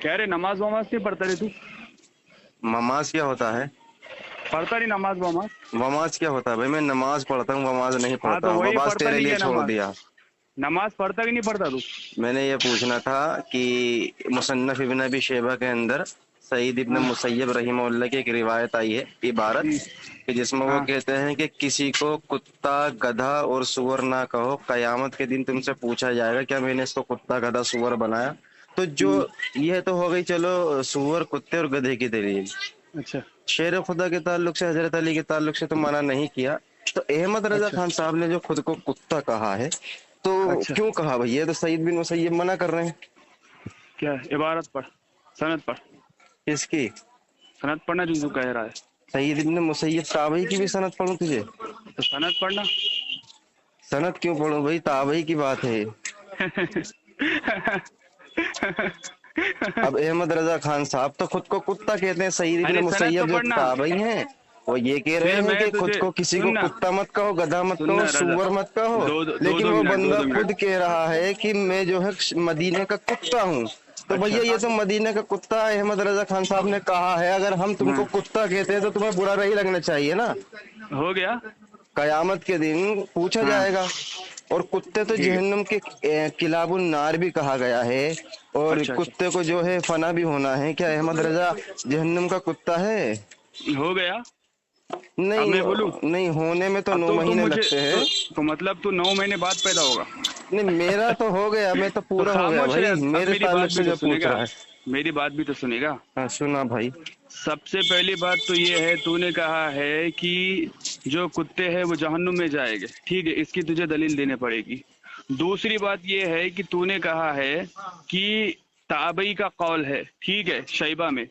کہہ رہے نماز وماز نہیں پڑھتا رہے تو؟ مماز کیا ہوتا ہے؟ پڑھتا نہیں نماز وماز؟ وماز کیا ہوتا ہے بھائی؟ میں نماز پڑھتا ہوں، وماز نہیں ہاں پڑھتا تو ہوں، وہی وماز پڑھتا تیرے نہیں لیے کیا چھوڑ نماز؟ دیا۔ نماز پڑھتا کہ نہیں پڑھتا تو؟ میں نے یہ پوچھنا تھا کہ مصنف ابن ابی شیبہ کے اندر سعید ابن ہاں مسیب رحمہ اللہ کی ایک روایت آئی ہے، عبارت کہ جس میں وہ ہاں کہتے ہیں کہ کسی کو کتا، گدھا اور سور نہ کہو، قیامت کے دن تم سے پوچھا جائے گا کیا میں نے اس کو کتا، گدھا، سور بنایا؟ تو جو یہ تو ہو گئی چلو سور، کتے اور گدھے کی دلیل۔ اچھا شیر خدا کے تعلق سے، حضرت علی کے تعلق سے تو منع نہیں کیا، تو احمد رضا اچھا خان صاحب نے جو خود کو کتا کہا ہے تو اچھا کیوں کہا بھائی؟ یہ تو سعید بن مسیب منع کر رہے ہیں۔ کیا عبارت پڑھ، سند پڑھ، کس کی؟ سند پڑھنا جو کہہ رہا ہے سعید بن مسیب تابعی کی بھی سند پڑھوں تجھے؟ تو سند پڑھنا۔ سند کیوں پڑھوں بھائی؟ تابعی کی بات ہے۔ اب احمد رضا خان صاحب تو خود کو کتا کہتے ہیں، سعید ارے بن سند تو مسیب جو پڑھنا، تابعی ہیں وہ یہ کہہ رہے پھر ہیں میں کہ خود تجھے کو کسی کو سننا کتا مت کہو، گدھا مت کہو، سننا رضا، سور مت کہو، لیکن دو وہ منٹ بندہ دو خود منٹ کہہ رہا ہے کہ میں جو ہے مدینے کا کتا ہوں۔ تو اچھا بھیا یہ تو مدینے کا کتا احمد رضا خان صاحب نے کہا ہے، اگر ہم تم کو کتا کہتے ہیں تو تمہیں برا نہیں لگنا چاہیے نا۔ ہو گیا۔ قیامت کے دن پوچھا ہاں جائے گا۔ اور کتے تو ٹھیک ہے، جہنم کے کلاب النار بھی کہا گیا ہے، اور اچھا اچھا کتے کو جو ہے فنا بھی ہونا ہے۔ کیا احمد رضا جہنم کا کتا ہے؟ ہو گیا۔ اب نہیں میں بولوں؟ نہیں، ہونے میں تو اب 9 تو مہینے مجھے لگتے ہیں۔ تو مطلب تو 9 مہینے بعد پیدا ہوگا؟ نہیں میرا تو ہو گیا، میں تو تو پورا ہو گیا خاموش بھائی، رہ، اب میرے میری بات تعلق بھی سے تو جو سنے پوچھ گا، رہا ہے۔ میری بات بھی تو سنے گا۔ ہاں سنا بھائی۔ سب سے پہلی بات تو یہ ہے، تو نے کہا ہے کہ جو کتے ہیں وہ جہنم میں جائیں گے، ٹھیک ہے، اس کی تجھے دلیل دینے پڑے گی۔ دوسری بات یہ ہے کہ تو نے کہا ہے کہ تابعی کا قول ہے، ٹھیک ہے، شیبہ میں۔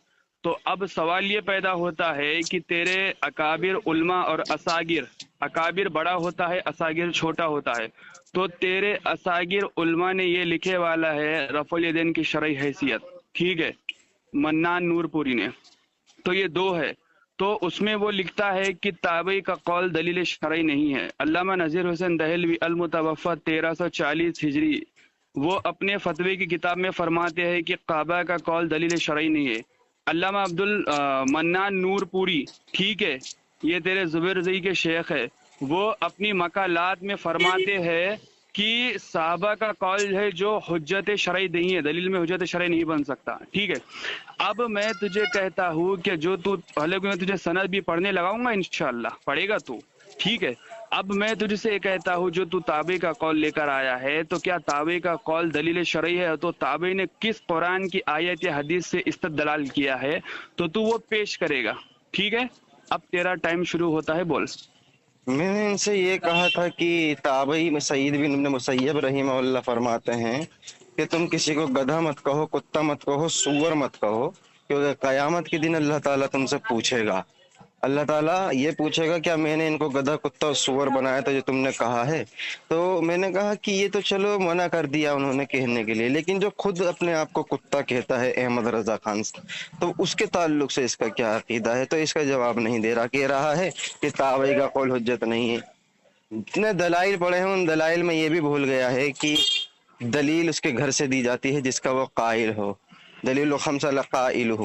تو اب سوال یہ پیدا ہوتا ہے کہ تیرے اکابر علماء اور اساگر، اکابر بڑا ہوتا ہے، اساگر چھوٹا ہوتا ہے، تو تیرے اساگر علماء نے یہ لکھے والا ہے رفع الیدین کی شرعی حیثیت، ٹھیک ہے، منان نور پوری نے، تو یہ دو ہے۔ تو اس میں وہ لکھتا ہے کہ تابعی کا قول دلیل شرعی نہیں ہے۔ علامہ نذیر حسین دہلوی المتوفی 1340 ہجری، وہ اپنے فتوی کی کتاب میں فرماتے ہیں کہ کعبہ کا قول دلیل شرعی نہیں ہے۔ علامہ عبد المنان نور پوری، ٹھیک ہے، یہ تیرے زبیر زئی کے شیخ ہے، وہ اپنی مقالات میں فرماتے ہیں کہ صحابہ کا قول ہے جو حجت شرعی نہیں ہے، دلیل میں حجت شرعی نہیں بن سکتا، ٹھیک ہے۔ اب میں تجھے کہتا ہوں کہ جو تو حالانکہ میں تجھے سند بھی پڑھنے لگاؤں گا، انشاءاللہ پڑھے گا تو، ٹھیک ہے۔ اب میں تجھ سے کہتا ہوں جو تو تابعی کا قول لے کر آیا ہے، تو کیا تابعی کا قول دلیل شرعی ہے؟ تو تابعی نے کس قرآن کی آیت یا حدیث سے استدلال کیا ہے تو وہ پیش کرے گا، ٹھیک ہے۔ اب تیرا ٹائم شروع ہوتا ہے، بول۔ میں نے ان سے یہ کہا تھا کہ تابعی میں سعید بن مسیب رحمہ اللہ فرماتے ہیں کہ تم کسی کو گدھا مت کہو، کتا مت کہو، سور مت کہو، کیونکہ قیامت کے دن اللہ تعالیٰ تم سے پوچھے گا۔ اللہ تعالیٰ یہ پوچھے گا کیا میں نے ان کو گدھا، کتا اور سور بنایا تھا جو تم نے کہا ہے؟ تو میں نے کہا کہ یہ تو چلو منع کر دیا انہوں نے کہنے کے لیے، لیکن جو خود اپنے آپ کو کتا کہتا ہے احمد رضا خان، تو اس کے تعلق سے اس کا کیا عقیدہ ہے؟ تو اس کا جواب نہیں دے رہا، کہہ رہا ہے کہ تابعی کا قول حجت نہیں ہے۔ جتنے دلائل پڑھے ہیں ان دلائل میں یہ بھی بھول گیا ہے کہ دلیل اس کے گھر سے دی جاتی ہے جس کا وہ قائل ہو، دلیل خمسہ لقائلہ،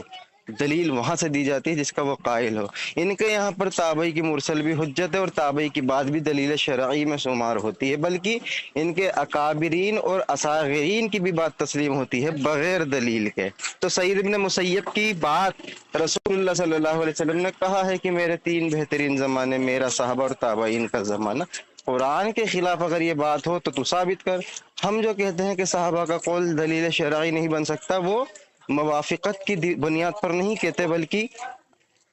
دلیل وہاں سے دی جاتی ہے جس کا وہ قائل ہو۔ ان کے یہاں پر تابعی کی مرسل بھی حجت ہے اور تابعی کی بات بھی دلیل شرعی میں شمار ہوتی ہے، بلکہ ان کے اکابرین اور اصاغرین کی بھی بات تسلیم ہوتی ہے بغیر دلیل کے۔ تو سعید بن مسیب کی بات رسول اللہ صلی اللہ علیہ وسلم نے کہا ہے کہ میرے 3 بہترین زمانے، میرا صحابہ اور تابعین کا زمانہ، قرآن کے خلاف اگر یہ بات ہو تو ثابت کر۔ ہم جو کہتے ہیں کہ صحابہ کا قول دلیل شرعی نہیں بن سکتا، وہ موافقت کی بنیاد پر نہیں کہتے، بلکہ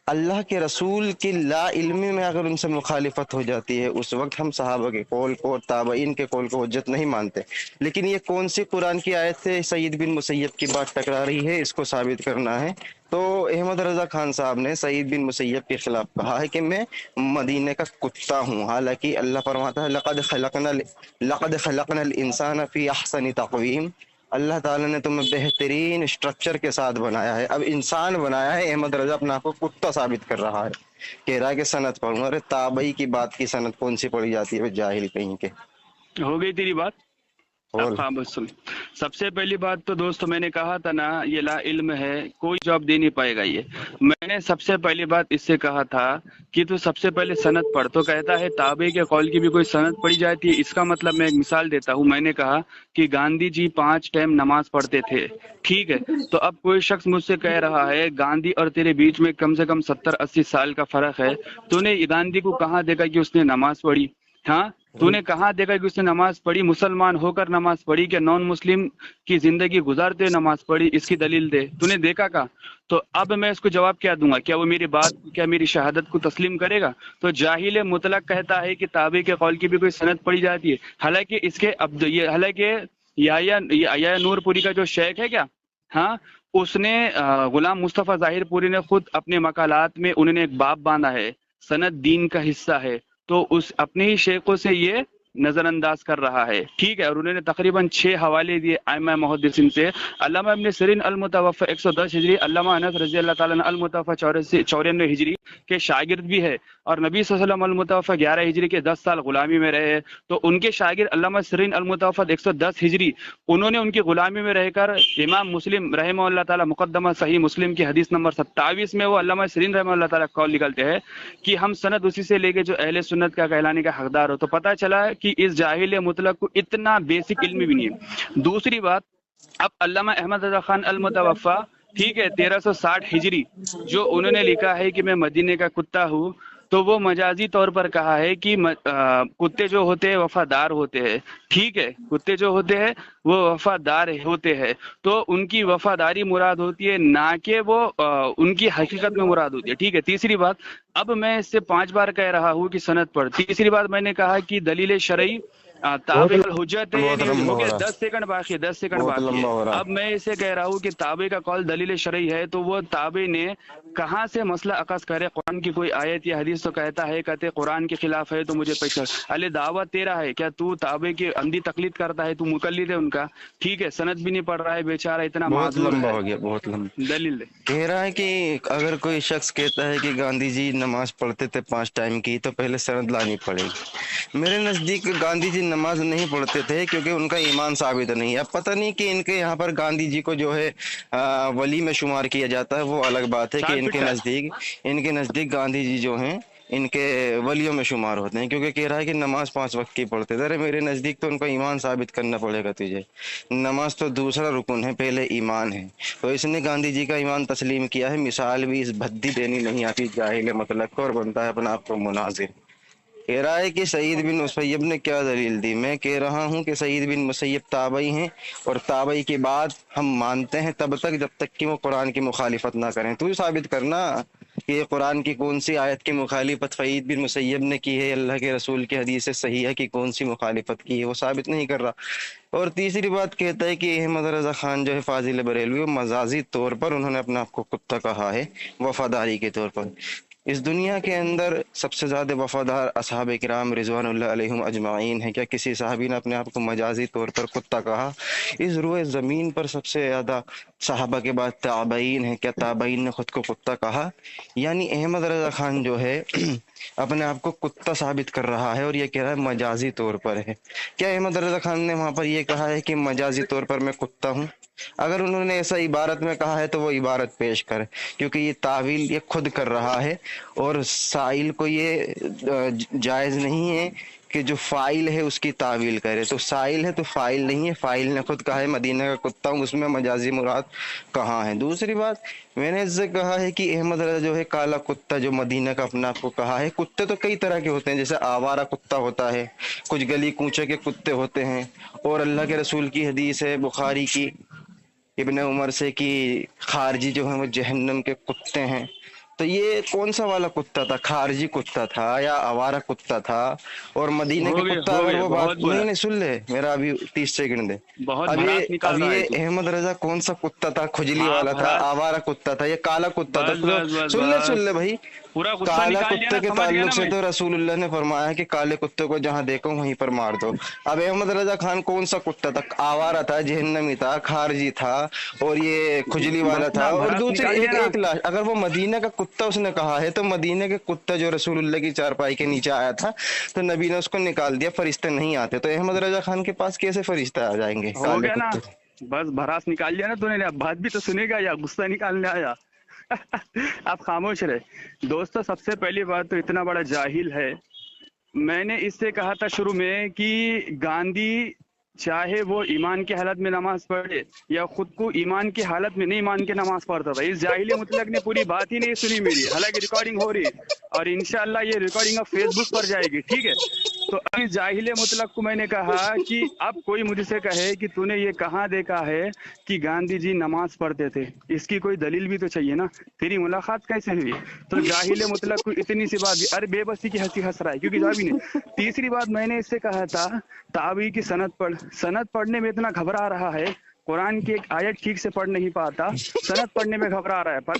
اللہ کے رسول کی لا علمی میں اگر ان سے مخالفت ہو جاتی ہے اس وقت ہم صحابہ کے قول کو اور تابعین کے قول کو حجت نہیں مانتے۔ لیکن یہ کون سی قرآن کی آیت سے سعید بن مسیب کی بات ٹکرا رہی ہے، اس کو ثابت کرنا ہے۔ تو احمد رضا خان صاحب نے سعید بن مسیب کے خلاف کہا ہے کہ میں مدینے کا کتا ہوں، حالانکہ اللہ فرماتا ہے لقد خلقنا الانسان فی احسن تقویم، اللہ تعالیٰ نے تمہیں بہترین اسٹرکچر کے ساتھ بنایا ہے۔ اب انسان بنایا ہے، احمد رضا اپنا آپ کو کتا ثابت کر رہا ہے، کہہ رہا ہے کہ سند پڑھوں۔ ارے تابعی کی بات کی سند کون سی پڑھی جاتی ہے جاہل کہیں کے؟ ہو گئی تیری بات؟ बोल। हाँ बस सुन। सबसे पहली बात तो दोस्त मैंने कहा था ना, ये ला इल्म है, कोई जवाब दे नहीं पाएगा ये। मैंने सबसे पहली बात इससे कहा था कि तू सबसे पहले सनद पढ़, तो कहता है ताबे के कौल की भी कोई सनद पढ़ी जाती है। इसका मतलब मैं एक मिसाल देता हूँ, मैंने कहा कि गांधी जी 5 टाइम नमाज पढ़ते थे, ठीक है। तो अब कोई शख्स मुझसे कह रहा है गांधी और तेरे बीच में कम से कम 70-80 साल का फर्क है, तूने गांधी को कहाँ देखा कि उसने नमाज पढ़ी? हाँ, तूने कहाँ देखा कि उसने नमाज पढ़ी? मुसलमान होकर नमाज पढ़ी क्या नॉन मुस्लिम की जिंदगी गुजारते हुए नमाज पढ़ी? इसकी दलील दे, तूने देखा का? तो अब मैं इसको जवाब क्या दूंगा? क्या वो मेरी बात, क्या मेरी शहादत को तस्लीम करेगा? तो जाहिल मुतलक कहता है कि ताबे के कौल की भी कोई सनद पढ़ी जाती है, हालांकि इसके अब ये हालांकि या नूरपुरी का जो शेख है क्या, हाँ, उसने गुलाम मुस्तफ़ा ज़ाहिर पुरी ने खुद अपने मकालात में उन्होंने एक बाब बांधा है, सनद दीन का हिस्सा है, तो उस अपने ही शेखों से ये नजरअंदाज कर रहा है, ठीक है। और उन्होंने तकरीबन 6 हवाले दिए आइमा मुहद्दिसीन से। अल्लामा इब्न सिरीन अल मुतवफ़ा 110 हिजरी, अल्लामा अनस रज़ी अल्लाह ताला अन्हु अल मुतवफ़ा 94 हिजरी के शागिर्द भी है, और नबी सल्लल्लाहु अलैहि वसल्लम अल मुतवफ़ा 11 हिजरी के 10 साल गुलामी में रहे। तो उनके शागिर्द अल्लामा सिरीन अल मुतवफ़ा 110 हिजरी, उन्होंने उनकी गुलामी में रहकर इमाम मुस्लिम रहमहुल्लाह ताला मुक़द्दमा सही मुस्लिम की हदीस नंबर 27 में वो अल्लामा सिरीन रहमहुल्लाह ताला कौल निकलते हैं कि हम सनद उसी से लेके जो अहले सुन्नत का कहलाने का हकदार हो। तो पता चला कि इस जाहिल मुतलक को इतना बेसिक इल्म भी नहीं है। दूसरी बात, अब अल्लामा अहमद रज़ा खान अल मुतवफ़ा, ठीक है, 1360 हिजरी, जो उन्होंने लिखा है कि मैं मदीने का कुत्ता हूँ, तो वो मजाजी तौर पर कहा है कि कुत्ते जो होते हैं वफादार होते हैं, ठीक है, कुत्ते जो होते हैं वो वफादार होते हैं, तो उनकी वफादारी मुराद होती है, ना कि वो उनकी हकीकत में मुराद होती है, ठीक है। तीसरी बात, अब मैं इससे 5 बार कह रहा हूँ कि सनद पर। तीसरी बात मैंने कहा कि दलील शरई ताबे अल हुज्जत है, बहुत लंबा हो हो गया, रहा 10 सेकंड बाकी है, 10 सेकंड बहुत बाकी लंबा हो है। रहा। अब मैं इसे कह रहा हूँ कि ताबे का कौल दलील शरई है, तो वो ताबे ने कहाँ से मसला अकस करे? कुरान की कोई आयत या हदीस तो कहता है, कहते कुरान के खिलाफ है तो मुझे पेश कर। अले दावा तेरा है क्या? तू ताबे की अंधी तकलीद करता है, तू मुकल्लिद है उनका, ठीक है, सनद भी नहीं पढ़ रहा है बेचारा, इतना बहुत माजूर लंबा है। हो गया, बहुत लंबा। दलील दे। कह रहा है कि अगर कोई शख्स कहता है कि गांधी जी नमाज पढ़ते थे 5 टाइम की, तो पहले सनद लानी पड़ेगी। मेरे नजदीक गांधी जी नमाज नहीं पढ़ते थे क्योंकि उनका ईमान साबित नहीं है। अब पता नहीं कि इनके यहाँ पर गांधी जी को जो है वली में शुमार किया जाता है, वो अलग बात है कि इनके नजदीक गांधी जी जो हैं इनके वलियों में शुमार होते हैं, क्योंकि कह रहा है कि नमाज 5 वक्त की पढ़ते थे। अरे मेरे नजदीक तो उनका ईमान साबित करना पड़ेगा तुझे। नमाज तो दूसरा रुकन है, पहले ईमान है। तो इसने गांधी जी का ईमान तस्लीम किया है। मिसाल भी इस भद्दी देनी नहीं आती जाहिल मतलब को, और बनता है अपना आप को मुनाजिर। कह रहा है कि सईद बिन मुसैयब ने क्या दलील दी। मैं कह रहा हूँ कि सईद बिन मुसैयब ताबई हैं, और ताबई के बाद हम मानते हैं तब तक जब तक कि वो कुरान की मुखालिफत ना करें। तू साबित करना कि ये कुरान की कौन सी आयत की मुखालिफत सईद बिन मुसैयब ने की है, अल्लाह के रसूल की हदीस से सही है कि कौन सी मुखालिफत की है, वो साबित नहीं कर रहा। और तीसरी बात कहता है कि अहमद रजा खान जो है फाजिल बरेलवी, वो मजाजी तौर पर उन्होंने अपने आप को कुत्ता कहा है, वफादारी के तौर पर। इस दुनिया के अंदर सबसे ज्यादा वफादार असहाबे किराम रिजवानुल्लाह अलैहिम अजमाइन है। क्या किसी साहबी ने अपने आप को मजाजी तौर पर कुत्ता कहा? इस रुए जमीन पर सबसे ज्यादा सहाबा के बाद ताबईन है, क्या ताबईन ने खुद को कुत्ता कहा? यानी अहमद रजा खान जो है अपने आप को कुत्ता साबित कर रहा है, और ये कह रहा है मजाजी तौर पर है। क्या अहमद रजा खान ने वहां पर ये कहा है कि मजाजी तौर पर मैं कुत्ता हूँ? अगर उन्होंने ऐसा इबारत में कहा है तो वो इबारत पेश करे, क्योंकि ये तावील ये खुद कर रहा है, और साइल को ये जायज नहीं है कि जो फाइल है उसकी तावील करे। तो साइल है तो फाइल नहीं है, फाइल ने खुद कहा है मदीना का कुत्ता हूँ, उसमें मजाजी मुराद कहाँ है? दूसरी बात, मैंने इससे कहा है कि अहमद रजा जो है काला कुत्ता जो मदीना का अपना आपको कहा है। कुत्ते तो कई तरह के होते हैं, जैसे आवारा कुत्ता होता है, कुछ गली कूचे के कुत्ते होते हैं, और अल्लाह के रसूल की हदीस है बुखारी की इब्ने उमर से कि खारजी जो है वो जहन्नम के कुत्ते हैं। तो ये कौन सा वाला कुत्ता था? खारजी कुत्ता था या आवारा कुत्ता था? और मदीने के कुत्ता, अगर वो बात नहीं सुन ले मेरा, अभी 30 सेकंड दे। अब ये अहमद रजा कौन सा कुत्ता था? खुजली वाला था, आवारा कुत्ता था, ये काला कुत्ता था? सुन ले भाई, पूरा गुस्सा काला निकाल लिया कुत्ते ना, के समझ गया ताल्लुक ना से मैं। तो रसूलुल्लाह ने फरमाया है कि काले कुत्ते को जहां देखो वहीं पर मार दो। अब अहमद रजा खान कौन सा कुत्ता था? आवारा था, जहन्नमी था, खारजी था, और ये खुजली वाला बस था, ना, और भड़ास दूसरी निकाल दिया एक ना। एक लाश। अगर वो मदीना का कुत्ता उसने कहा है, तो मदीने के कुत्ता जो रसूलुल्लाह की चारपाई के नीचे आया था, तो नबी ने उसको निकाल दिया, फरिश्ते नहीं आते। तो अहमद रजा खान के पास कैसे फरिश्ते आ जाएंगे हो काले गया ना, कुत्ते? बस भड़ास निकाल लिया ना तूने। अब बात भी तो सुनेगा या गुस्सा निकालने आया? आप खामोश रहे। दोस्तों, सबसे पहली बात तो इतना बड़ा जाहिल है। मैंने इससे कहा था शुरू में कि गांधी चाहे वो ईमान की हालत में नमाज पढ़े या खुद को ईमान की हालत में नहीं मान के नमाज पढ़ता था। इस जाहिल मुतलक ने पूरी बात ही नहीं सुनी मेरी, हालांकि रिकॉर्डिंग हो रही है और इंशाल्लाह ये रिकॉर्डिंग अब फेसबुक पर जाएगी, ठीक है। तो अभी जाहिल मुतलक को मैंने कहा कि अब कोई मुझसे कहे कि तूने ये कहाँ देखा है कि गांधी जी नमाज पढ़ते थे, इसकी कोई दलील भी तो चाहिए ना। तेरी मुलाकात कैसे हुई? तो जाहिल मुतलक को इतनी सी बात, अरे बेबसी की हंसी हंस रहा है क्योंकि जवाब ही नहीं। तीसरी बात मैंने इससे कहा था, ताबी की सनद पढ़। सनद पढ़ने में इतना घबरा रहा है, कुरान की एक आयत ठीक से पढ़ नहीं पाता, सनद पढ़ने में घबरा रहा है। पर